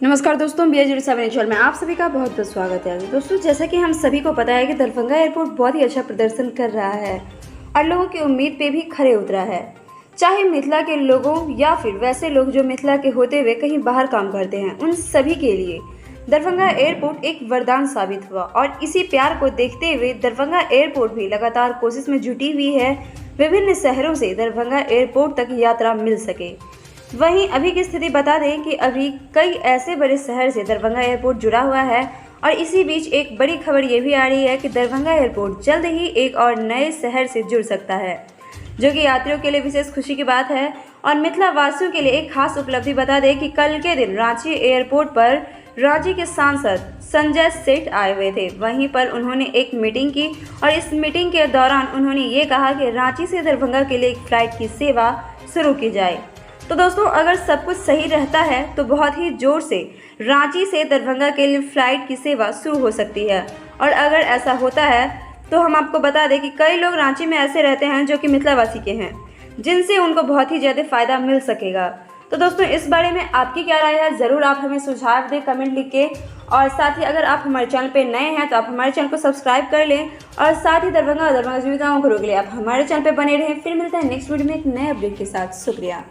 नमस्कार दोस्तों, BA07 channel में आप सभी का बहुत बहुत स्वागत है। दोस्तों, जैसा कि हम सभी को पता है कि दरभंगा एयरपोर्ट बहुत ही अच्छा प्रदर्शन कर रहा है और लोगों की उम्मीद पे भी खरे उतरा है। चाहे मिथिला के लोगों या फिर वैसे लोग जो मिथिला के होते हुए कहीं बाहर काम करते हैं, उन सभी के लिए दरभंगा एयरपोर्ट एक वरदान साबित हुआ और इसी प्यार को देखते हुए दरभंगा एयरपोर्ट भी लगातार कोशिश में जुटी हुई है विभिन्न शहरों से दरभंगा एयरपोर्ट तक यात्रा मिल सके। वहीं अभी की स्थिति बता दें कि अभी कई ऐसे बड़े शहर से दरभंगा एयरपोर्ट जुड़ा हुआ है और इसी बीच एक बड़ी खबर ये भी आ रही है कि दरभंगा एयरपोर्ट जल्द ही एक और नए शहर से जुड़ सकता है, जो कि यात्रियों के लिए विशेष खुशी की बात है। और मिथिला वासियों के लिए एक खास उपलब्धि बता दें कि कल के दिन रांची एयरपोर्ट पर रांची के सांसद संजय सेठ आए हुए थे। वहीं पर उन्होंने एक मीटिंग की और इस मीटिंग के दौरान उन्होंने ये कहा कि रांची से दरभंगा के लिए एक फ्लाइट की सेवा शुरू की जाए। तो दोस्तों, अगर सब कुछ सही रहता है तो बहुत ही जोर से रांची से दरभंगा के लिए फ़्लाइट की सेवा शुरू हो सकती है। और अगर ऐसा होता है तो हम आपको बता दें कि कई लोग रांची में ऐसे रहते हैं जो कि मिथिलावासी के हैं, जिनसे उनको बहुत ही ज़्यादा फ़ायदा मिल सकेगा। तो दोस्तों, इस बारे में आपकी क्या राय है, ज़रूर आप हमें सुझाव दें कमेंट लिख के। और साथ ही अगर आप हमारे चैनल पे नए हैं तो आप हमारे चैनल को सब्सक्राइब कर लें और साथ ही दरभंगा सुविधाओं को रोक ले आप हमारे चैनल पे बने रहें। फिर मिलते हैं नेक्स्ट वीडियो में एक नए अपडेट के साथ। शुक्रिया।